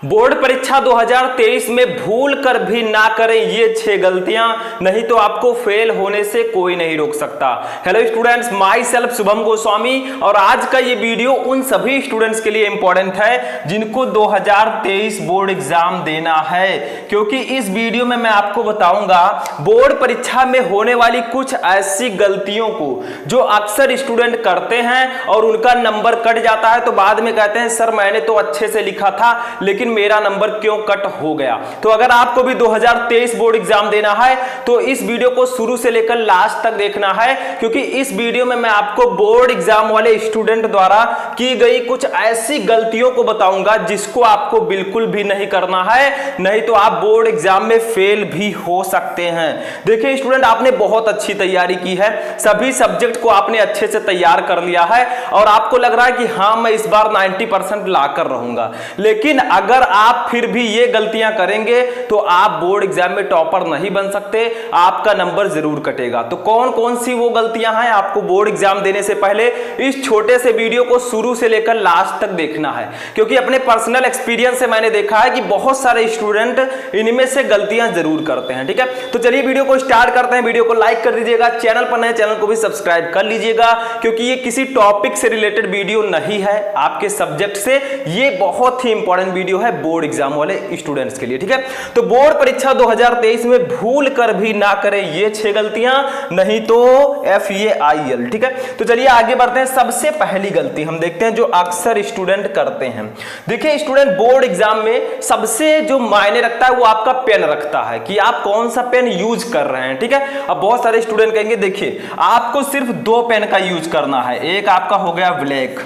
Board परीक्षा 2023 में भूल कर भी ना करें ये 6 गलतियां, नहीं तो आपको फेल होने से कोई नहीं रोक सकता। Hello students, my self Shubham Goswami और आज का ये वीडियो उन सभी स्टूडेंट्स के लिए इंपॉर्टेंट है जिनको 2023 बोर्ड एग्जाम देना है, क्योंकि इस वीडियो में मैं आपको बताऊंगा बोर्ड परीक्षा में होने वाली कुछ ऐसी गलतियों को जो अक्सर स्टूडेंट करते हैं और उनका नंबर कट जाता है, तो बाद में कहते हैं सर मैंने तो अच्छे से लिखा था लेकिन मेरा नंबर क्यों कट हो गया। तो अगर आपको भी 2023 बोर्ड एग्जाम देना है तो इस वीडियो को शुरू से लेकर लास्ट तक देखना है, क्योंकि इस वीडियो में मैं आपको बोर्ड एग्जाम वाले स्टूडेंट द्वारा की गई कुछ ऐसी गलतियों को बताऊंगा जिसको आपको बिल्कुल भी नहीं करना है, नहीं तो आप बोर्ड एग्जाम में फेल भी हो सकते हैं। देखिए स्टूडेंट, आपने बहुत अच्छी तैयारी की है, सभी सब्जेक्ट को आपने अच्छे से तैयार कर लिया है और आपको लग रहा है कि हाँ मैं इस बार 90% लाकर रहूंगा, लेकिन अगर आप फिर भी ये गलतियां करेंगे तो आप बोर्ड एग्जाम में टॉपर नहीं बन सकते, आपका नंबर जरूर कटेगा। तो कौन कौन सी वो गलतियां हैं आपको बोर्ड एग्जाम देने से पहले इस छोटे से वीडियो को शुरू से लेकर लास्ट तक देखना है, क्योंकि अपने पर्सनल एक्सपीरियंस से मैंने देखा है कि बहुत सारे स्टूडेंट इनमें से गलतियां जरूर करते हैं। ठीक है, तो चलिए वीडियो को स्टार्ट करते हैं। वीडियो को लाइक कर दीजिएगा, चैनल पर नए चैनल को भी सब्सक्राइब कर लीजिएगा, क्योंकि ये किसी टॉपिक से रिलेटेड वीडियो नहीं है, आपके सब्जेक्ट से ये बहुत ही इंपॉर्टेंट वीडियो है बोर्ड एग्जाम वाले स्टूडेंट्स के लिए। ठीक है, तो बोर्ड परीक्षा 2023 में भूल कर भी ना करें ये 6 गलतियां, नहीं तो FAIL। ठीक है, तो चलिए आगे बढ़ते हैं। सबसे पहली गलती हम देखते हैं जो अक्सर स्टूडेंट करते हैं। देखिए स्टूडेंट, बोर्ड एग्जाम में सबसे जो मायने रखता है वो आपका पेन रखता है कि आप कौन सा पेन यूज कर रहे हैं। ठीक है, अब बहुत सारे स्टूडेंट कहेंगे देखिए आपको सिर्फ 2 पेन का यूज करना है, एक आपका हो गया ब्लैक,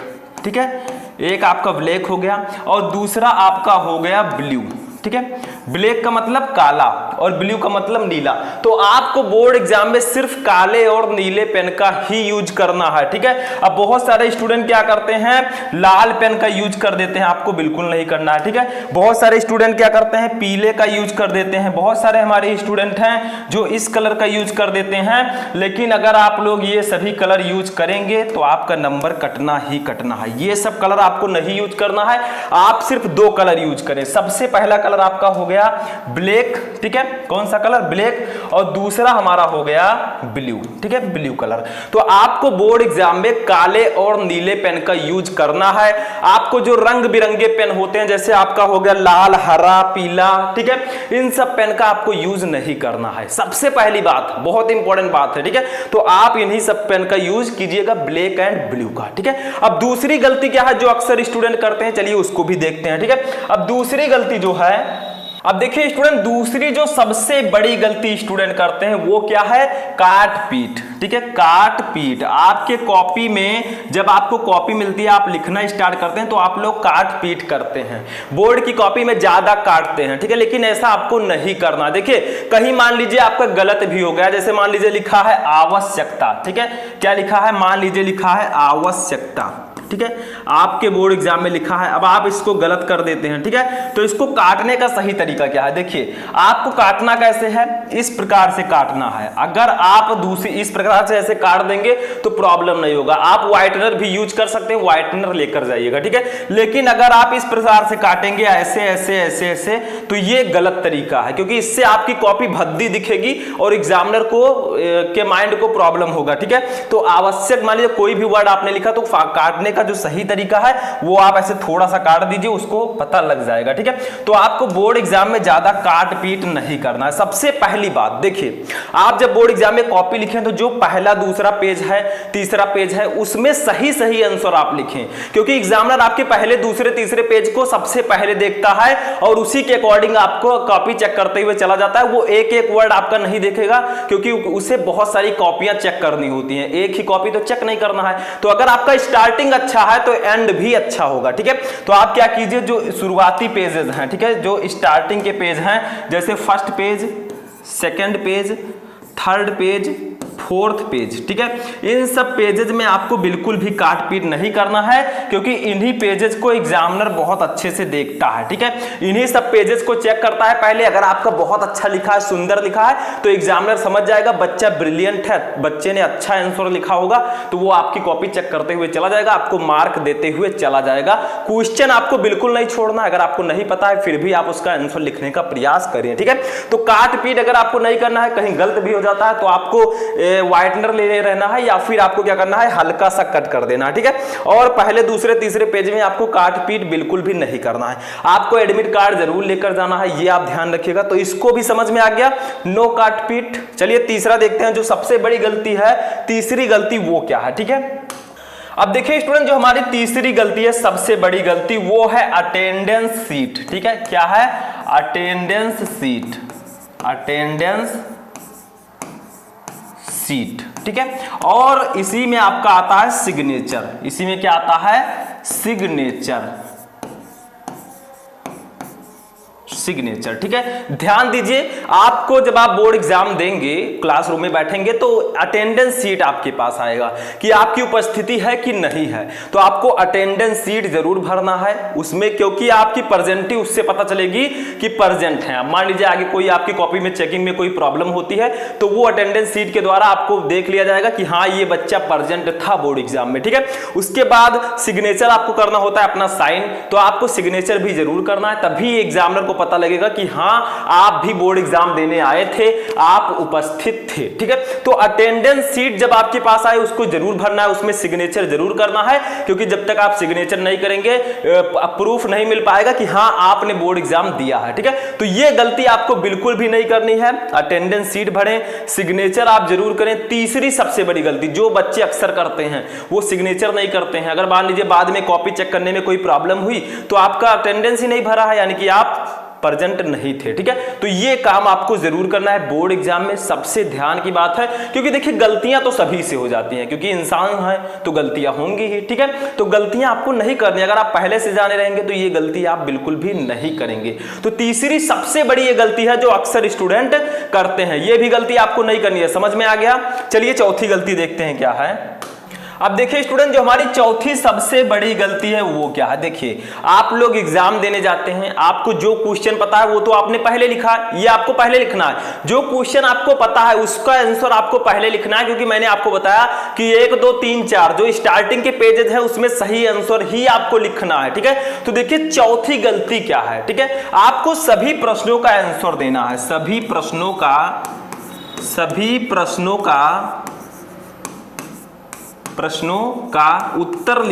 ठीक है, एक आपका ब्लैक हो गया और दूसरा आपका हो गया ब्लू। ठीक है, ब्लैक का मतलब काला और ब्लू का मतलब नीला, तो आपको बोर्ड एग्जाम में सिर्फ काले और नीले पेन का ही यूज करना है। ठीक है, अब बहुत सारे स्टूडेंट क्या करते हैं, लाल पेन का यूज कर देते हैं, आपको बिल्कुल नहीं करना है। ठीक है, बहुत सारे स्टूडेंट क्या करते हैं, पीले का यूज कर देते हैं, बहुत सारे हमारे स्टूडेंट हैं जो इस कलर का यूज कर देते हैं, लेकिन अगर आप लोग ये सभी कलर यूज करेंगे तो आपका नंबर कटना ही कटना है। ये सब कलर आपको नहीं यूज करना है, आप सिर्फ 2 कलर यूज करें। सबसे पहला कलर आपका हो गया ब्लैक, ठीक है, कौन सा कलर, ब्लैक, और दूसरा हमारा हो गया ब्लू। ठीक है, ब्लू कलर। तो आपको बोर्ड एग्जाम में काले और नीले पेन का यूज करना है। आपको जो रंग बिरंगे पेन होते हैं जैसे आपका हो गया लाल, हरा, पीला, ठीक है, इन सब पेन का आपको यूज नहीं करना है। सबसे पहली बात, बहुत इंपॉर्टेंट बात है। ठीक है, तो आप इन्हीं सब पेन का यूज कीजिएगा, ब्लैक एंड ब्लू का। ठीक है, अब दूसरी गलती क्या है जो अक्सर स्टूडेंट करते हैं, चलिए उसको भी देखते हैं। ठीक है, अब दूसरी गलती जो है, अब देखिए स्टूडेंट, दूसरी जो सबसे बड़ी गलती स्टूडेंट करते हैं वो क्या है, काट पीट। ठीक है, काट पीट। आपके कॉपी में जब आपको कॉपी मिलती है, आप लिखना स्टार्ट करते हैं तो आप लोग काट पीट करते हैं, बोर्ड की कॉपी में ज्यादा काटते हैं। ठीक है, लेकिन ऐसा आपको नहीं करना। देखिए कहीं मान लीजिए आपका गलत भी हो गया, जैसे मान लीजिए लिखा है आवश्यकता। ठीक है, क्या लिखा है, मान लीजिए लिखा है आवश्यकता। ठीक है, आपके बोर्ड एग्जाम में लिखा है, अब आप इसको गलत कर देते हैं। ठीक है, तो इसको काटने का सही तरीका क्या है, देखिए आपको काटना कैसे है, इस प्रकार से काटना है। अगर आप दूसरी इस प्रकार से ऐसे काट देंगे तो प्रॉब्लम नहीं होगा, आप व्हाइटनर भी यूज कर सकते हैं, व्हाइटनर लेकर जाइएगा। ठीक है, लेकिन अगर आप इस प्रकार से काटेंगे ऐसे ऐसे ऐसे ऐसे, तो ये गलत तरीका है, क्योंकि इससे आपकी कॉपी भद्दी दिखेगी और एग्जामिनर को के माइंड को प्रॉब्लम होगा। ठीक है, तो आवश्यक मान लीजिए कोई भी वर्ड आपने लिखा तो काटने का जो सही तरीका है वो आप ऐसे थोड़ा सा काट दीजिए, उसको पता लग जाएगा। ठीक है, तो आपको बोर्ड एग्जाम में ज्यादा काट पीट नहीं करना है। सबसे पहली बात देखिए, आप जब बोर्ड एग्जाम में कॉपी लिखें तो जो पहला दूसरा पेज है, तीसरा पेज है, उसमें सही सही आंसर आप लिखें, क्योंकि एग्जामिनर आपके पहले दूसरे तीसरे पेज को सबसे पहले देखता है और उसी के अकॉर्डिंग आपको कॉपी चेक करते हुए चला जाता है। वो एक एक वर्ड आपका नहीं देखेगा, क्योंकि उसे बहुत सारी कॉपियां चेक करनी होती हैं, एक ही कॉपी तो चेक नहीं करना है। तो अगर आपका स्टार्टिंग अच्छा है तो एंड भी अच्छा होगा। ठीक है, तो आप क्या कीजिए, जो शुरुआती पेजेस हैं, ठीक है, जो स्टार्टिंग के पेज हैं, जैसे first page, second page, third page, 4th page, ठीक है। इन सब पेजेज में आपको बिल्कुल भी काट पीट नहीं करना है, क्योंकि इन्हीं पेजेज को एग्जामिनर बहुत अच्छे से देखता है, ठीक है। इन्हीं सब पेजेज को चेक करता है पहले। अगर आपका बहुत अच्छा लिखा है, सुंदर लिखा है, तो एग्जामिनर समझ जाएगा बच्चा ब्रिलियंट है, बच्चे ने अच्छा आंसर लिखा होगा, तो वो आपकी कॉपी चेक करते हुए चला जाएगा, आपको मार्क देते हुए चला जाएगा। क्वेश्चन आपको बिल्कुल नहीं छोड़ना। अगर आपको नहीं पता है फिर भी आप उसका आंसर लिखने का प्रयास करें, ठीक है। तो काट पीट अगर आपको नहीं करना है, कहीं गलत भी हो जाता है तो आपको व्हाइटनर ले रहना है, या फिर आपको क्या करना है, हल्का सा कट कर देना है, ठीक है। और पहले दूसरे तीसरे पेज में आपको काट पीट बिल्कुल भी नहीं करना है। आपको एडमिट कार्ड जरूर लेकर जाना है, ये आप ध्यान रखिएगा। तो इसको भी समझ में आ गया, नो काट पीट। चलिए तीसरा देखते हैं, जो सबसे बड़ी गलती है, तीसरी गलती वो क्या है, ठीक है। अब देखिए स्टूडेंट, जो हमारी तीसरी गलती है, सबसे बड़ी गलती, वो है अटेंडेंस सीट, ठीक है। क्या है? अटेंडेंस सीट, अटेंडेंस सीट, ठीक है। और इसी में आपका आता है सिग्नेचर। इसी में क्या आता है? सिग्नेचर, सिग्नेचर, ठीक है। ध्यान दीजिए, आपको जब आप बोर्ड एग्जाम देंगे, क्लासरूम में बैठेंगे, तो अटेंडेंस सीट आपके पास आएगा कि आपकी उपस्थिति है कि नहीं है। तो आपको अटेंडेंस सीट जरूर भरना है उसमें, क्योंकि आपकी प्रेजेंटी उससे पता चलेगी कि प्रेजेंट है। मान लीजिए आगे कोई आपकी कॉपी में चेकिंग में कोई प्रॉब्लम होती है, तो वो अटेंडेंस सीट के द्वारा आपको देख लिया जाएगा कि हाँ ये बच्चा प्रेजेंट था बोर्ड एग्जाम में, ठीक है। उसके बाद सिग्नेचर आपको करना होता है, अपना साइन। तो आपको सिग्नेचर भी जरूर करना है, तभी एग्जामिनर को पता लगेगा कि हाँ आप भी बोर्ड एग्जाम देने आए थे, आप उपस्थित थे, ठीक है। तो अटेंडेंस सीट जब आपके पास आए उसको जरूर भरना है, उसमें सिग्नेचर जरूर करना है, क्योंकि जब तक आप सिग्नेचर नहीं करेंगे प्रूफ नहीं मिल पाएगा कि हाँ आपने बोर्ड एग्जाम दिया है, ठीक है। तो ये गलती आपको बिल्कुल भी नहीं करनी है। अटेंडेंस सीट भरें, सिग्नेचर आप जरूर करें। तीसरी सबसे बड़ी गलती जो बच्चे अक्सर करते हैं, वो सिग्नेचर नहीं करते हैं। अगर मान लीजिए बाद में कॉपी चेक करने में कोई प्रॉब्लम हुई, तो आपका अटेंडेंस ही नहीं भरा है, यानी कि आप प्रेजेंट नहीं थे, ठीक है। तो ये काम आपको जरूर करना है बोर्ड एग्जाम में, सबसे ध्यान की बात है। क्योंकि देखिए गलतियां तो सभी से हो जाती हैं, क्योंकि इंसान है तो गलतियां होंगी ही, ठीक है। तो गलतियां आपको नहीं करनी। अगर आप पहले से जाने रहेंगे तो ये गलती आप बिल्कुल भी नहीं करेंगे। तो तीसरी सबसे बड़ी ये गलती है जो अक्सर स्टूडेंट करते हैं, ये भी गलती आपको नहीं करनी है। समझ में आ गया? चलिए चौथी गलती देखते हैं क्या है। अब देखिए स्टूडेंट, जो हमारी चौथी सबसे बड़ी गलती है वो क्या है। देखिए आप लोग एग्जाम देने जाते हैं, आपको जो क्वेश्चन पता है वो तो आपने पहले लिखा, ये आपको पहले लिखना है। जो क्वेश्चन आपको पता है उसका आंसर आपको पहले लिखना है, क्योंकि मैंने आपको बताया कि 1 2 3 4 जो स्टार्टिंग के पेजेस है उसमें सही आंसर ही आपको लिखना है, ठीक है। तो देखिए चौथी गलती क्या है, ठीक है। आपको सभी प्रश्नों का आंसर देना है, सभी प्रश्नों का उत्तर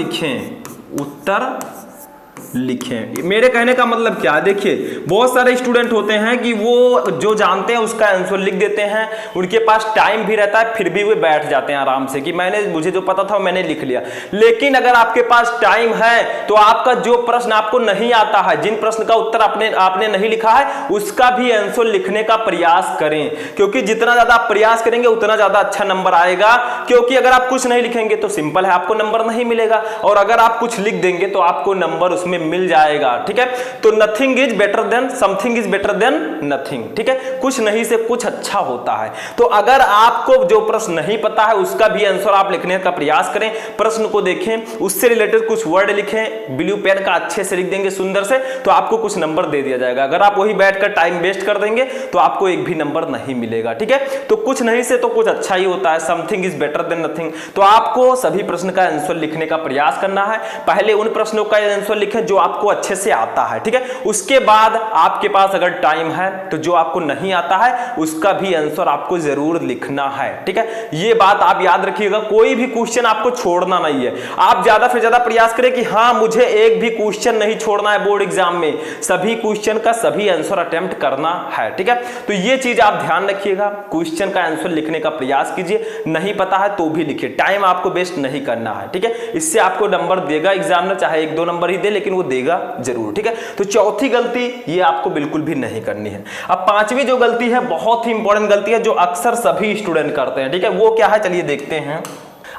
लिखें। मेरे कहने का मतलब क्या है, देखिए बहुत सारे स्टूडेंट होते हैं कि वो जो जानते हैं उसका आंसर लिख देते हैं, उनके पास टाइम भी रहता है, फिर भी वे बैठ जाते हैं आराम से कि मुझे जो पता था मैंने लिख लिया। लेकिन अगर आपके पास टाइम है तो आपका जो प्रश्न आपको नहीं आता है, जिन प्रश्न का उत्तर आपने नहीं लिखा है, उसका भी आंसर लिखने का प्रयास करें, क्योंकि जितना ज्यादा आप प्रयास करेंगे उतना ज्यादा अच्छा नंबर आएगा। क्योंकि अगर आप कुछ नहीं लिखेंगे तो सिंपल है, आपको नंबर नहीं मिलेगा, और अगर आप कुछ लिख देंगे तो आपको नंबर उसमें मिल जाएगा, ठीक है। तो nothing is better than something is better than nothing, ठीक है। कुछ नहीं से कुछ अच्छा होता है। तो अगर आपको जो प्रश्न नहीं पता है उसका भी आंसर आप लिखने का प्रयास करें, प्रश्न को देखें, उससे रिलेटेड कुछ वर्ड लिखें, ब्लू पेन का अच्छे से लिख देंगे सुंदर से, तो आपको कुछ नंबर दे दिया जाएगा। अगर आप वही बैठकर टाइम वेस्ट कर देंगे तो आपको एक भी नंबर नहीं मिलेगा, ठीक है। तो कुछ नहीं से तो कुछ अच्छा ही होता है, something is better than nothing. तो आपको सभी प्रश्न का आंसर लिखने का प्रयास करना है। पहले उन प्रश्नों का आंसर लिखें जो आपको अच्छे से आता है, ठीक है। उसके बाद आपके पास अगर टाइम है तो जो आपको नहीं आता है उसका भी आंसर आपको जरूर लिखना है, ठीक है। ये बात आप याद रखिएगा, कोई भी क्वेश्चन आपको छोड़ना नहीं है। आप ज्यादा से ज्यादा प्रयास करें कि हाँ मुझे एक भी क्वेश्चन नहीं छोड़ना है बोर्ड एग्जाम में, सभी क्वेश्चन का सभी आंसर अटेम्प्ट करना है, ठीक है। तो ये चीज आप ध्यान रखिएगा, क्वेश्चन का आंसर लिखने का प्रयास कीजिए, नहीं पता है तो भी लिखिए, टाइम आपको वेस्ट नहीं करना है, ठीक है। इससे आपको नंबर देगा एग्जामिनर, चाहे 1 2 नंबर ही दे लेकिन वो देगा जरूर, ठीक है। तो चौथी गलती ये आपको बिल्कुल भी नहीं करनी है। अब पांचवी जो गलती है, बहुत ही इंपॉर्टेंट गलती है जो अक्सर सभी स्टूडेंट करते हैं, ठीक है। वो क्या है चलिए देखते हैं।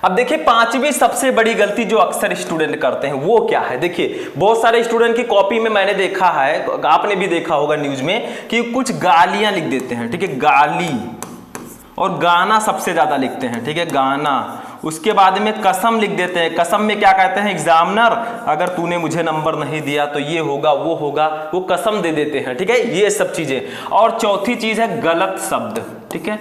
अब देखिए पांचवी सबसे बड़ी गलती जो अक्सर स्टूडेंट करते हैं वो क्या है। देखिए बहुत सारे स्टूडेंट की कॉपी में मैंने देखा है, आपने भी देखा होगा न्यूज में, कि कुछ गालियां लिख देते हैं, ठीक है, गाली, और गाना सबसे ज्यादा लिखते हैं, ठीक है, गाना। उसके बाद में कसम लिख देते हैं। कसम में क्या कहते हैं, एग्जामिनर अगर तूने मुझे नंबर नहीं दिया तो ये होगा वो होगा, वो कसम दे देते हैं, ठीक है, ये सब चीजें। और चौथी चीज है गलत शब्द, ठीक है,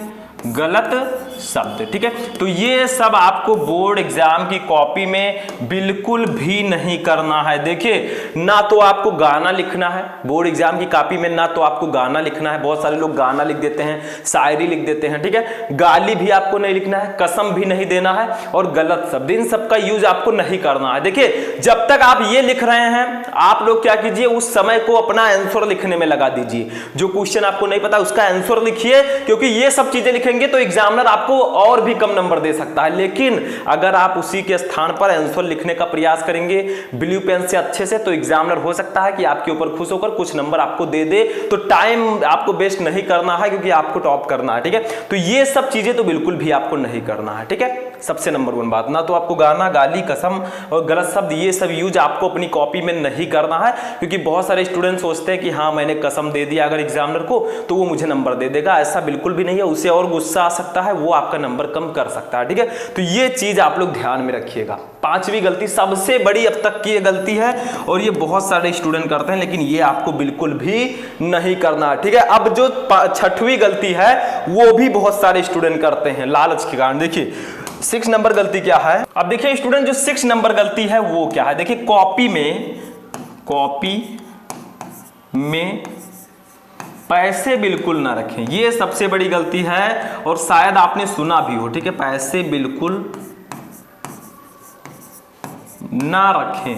गलत शब्द, ठीक है। तो ये सब आपको बोर्ड एग्जाम की कॉपी में बिल्कुल भी नहीं करना है। देखिए, ना तो आपको गाना लिखना है बोर्ड एग्जाम की कॉपी में, ना तो आपको गाना लिखना है। बहुत सारे लोग गाना लिख देते हैं, शायरी लिख देते हैं, ठीक है। गाली भी आपको नहीं लिखना है, कसम भी नहीं देना है, और गलत शब्द, इन सब का यूज आपको नहीं करना है। देखिए, जब तक आप ये लिख रहे हैं, आप लोग क्या कीजिए, उस समय को अपना आंसर लिखने में लगा दीजिए। जो क्वेश्चन आपको नहीं पता उसका आंसर लिखिए, क्योंकि ये सब चीजें लिखेंगे तो एग्जामिनर आपको और भी कम नंबर दे सकता है। लेकिन अगर आप उसी के स्थान पर आंसर लिखने का प्रयास करेंगे ब्लू पेन से अच्छे से, तो एग्जामिनर हो सकता है कि आपके ऊपर खुश होकर कुछ नंबर आपको दे दे। तो टाइम आपको वेस्ट नहीं करना है, क्योंकि आपको टॉप करना है, ठीक है। तो ये सब चीजें तो बिल्कुल भी आपको नहीं करना है, ठीक है। सबसे नंबर 1 बात, ना तो आपको गाना, गाली, कसम और गलत शब्द, ये सब यूज आपको अपनी कॉपी में नहीं करना है। क्योंकि बहुत सारे स्टूडेंट सोचते हैं कि हाँ मैंने कसम दे दिया अगर एग्जामिनर को तो वो मुझे नंबर दे देगा। ऐसा बिल्कुल भी नहीं है, उसे और गुस्सा आ सकता है, वो आपका नंबर कम कर सकता है, ठीक है। तो ये चीज आप लोग ध्यान में रखिएगा। 5वीं गलती सबसे बड़ी अब तक की गलती है, और ये बहुत सारे स्टूडेंट करते हैं, लेकिन ये आपको बिल्कुल भी नहीं करना, ठीक है। अब जो 6वीं गलती है वो भी बहुत सारे स्टूडेंट करते हैं लालच के कारण। देखिए 6 नंबर गलती क्या है। अब देखिए स्टूडेंट, जो 6 नंबर गलती है वो क्या है। देखिए कॉपी में पैसे बिल्कुल ना रखें, ये सबसे बड़ी गलती है, और शायद आपने सुना भी हो, ठीक है। पैसे बिल्कुल ना रखें।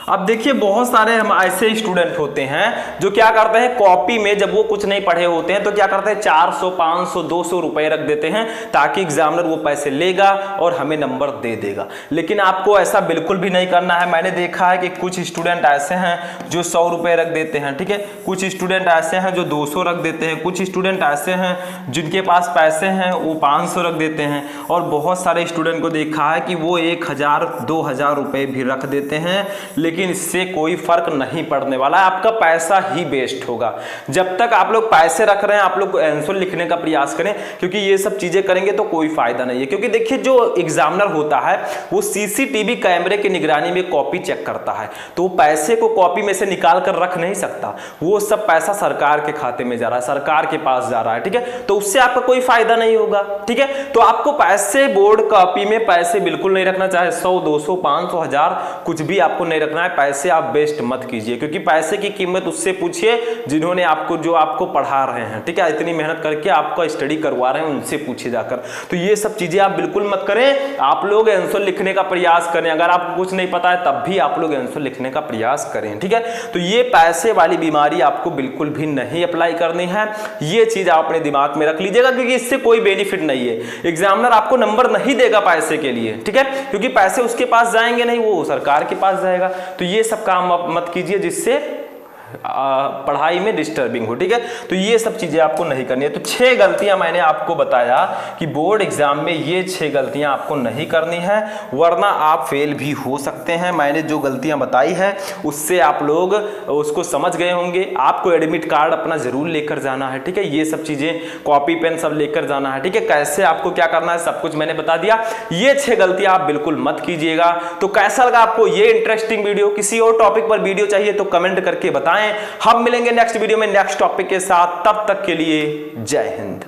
अब देखिए बहुत सारे हम ऐसे स्टूडेंट होते हैं जो क्या करते हैं, कॉपी में जब वो कुछ नहीं पढ़े होते हैं तो क्या करते हैं 400, 500, 200 रुपए रख देते हैं, ताकि एग्जामिनर वो पैसे लेगा और हमें नंबर दे देगा। लेकिन आपको ऐसा बिल्कुल भी नहीं करना है। मैंने देखा है कि कुछ स्टूडेंट ऐसे हैं जो 100 रुपए रख देते हैं, ठीक है। कुछ स्टूडेंट ऐसे हैं जो 200 रख देते हैं। कुछ स्टूडेंट ऐसे हैं जिनके पास पैसे हैं वो 500 रख देते हैं। और बहुत सारे स्टूडेंट को देखा है कि वो 1000, 2000 रुपए भी रख देते हैं, लेकिन इससे कोई फर्क नहीं पड़ने वाला है, आपका पैसा ही वेस्ट होगा। जब तक आप लोग पैसे रख रहे हैं आप लोग आंसर लिखने का प्रयास करें, क्योंकि ये सब चीजें करेंगे तो कोई फायदा नहीं है। क्योंकि देखिए जो एग्जामिनर होता है वो सीसीटीवी कैमरे की निगरानी में कॉपी चेक करता है, तो पैसे को कॉपी में से निकाल कर रख नहीं सकता। वो सब पैसा सरकार के खाते में जा रहा है, सरकार के पास जा रहा है, ठीक है। तो उससे आपका कोई फायदा नहीं होगा, ठीक है। तो आपको पैसे बोर्ड कॉपी में पैसे बिल्कुल नहीं रखना, चाहे 100, 200, 500, 1000 कुछ भी आपको नहीं रखना है। पैसे आप वेस्ट मत कीजिए, क्योंकि पैसे की कीमत उससे पूछिए जिन्होंने आपको, जो आपको पढ़ा रहे हैं, ठीक है। इतनी मेहनत करके आपका स्टडी करवा रहे हैं, उनसे पूछे जाकर। तो ये सब चीजें आप बिल्कुल मत करें। आप लोग आंसर लिखने का प्रयास करें। अगर आपको कुछ नहीं पता है तब भी आप लोग आंसर लिखने का प्रयास करें, ठीक है। तो ये पैसे वाली बीमारी आपको बिल्कुल भी नहीं अप्लाई करनी है। ये चीज आप अपने दिमाग में रख लीजिएगा, क्योंकि इससे कोई बेनिफिट नहीं है। एग्जामिनर आपको नंबर नहीं देगा पैसे के लिए, ठीक है, क्योंकि पैसे उसके पास जाएंगे नहीं, वो सरकार के पास जाएगा। तो ये सब काम आप मत कीजिए जिससे पढ़ाई में डिस्टर्बिंग हो, ठीक है। तो ये सब चीजें आपको नहीं करनी है। तो 6 गलतियां मैंने आपको बताया कि बोर्ड एग्जाम में ये 6 गलतियां आपको नहीं करनी है, वरना आप फेल भी हो सकते हैं। मैंने जो गलतियां बताई है उससे आप लोग उसको समझ गए होंगे। आपको एडमिट कार्ड अपना जरूर लेकर जाना है, ठीक है। ये सब चीजें, कॉपी पेन सब लेकर जाना है, ठीक है। कैसे आपको क्या करना है सब कुछ मैंने बता दिया। ये 6 गलतियां आप बिल्कुल मत कीजिएगा। तो कैसा लगा आपको ये इंटरेस्टिंग वीडियो? किसी और टॉपिक पर वीडियो चाहिए तो कमेंट करके बताएं। हम मिलेंगे नेक्स्ट वीडियो में नेक्स्ट टॉपिक के साथ। तब तक के लिए जय हिंद।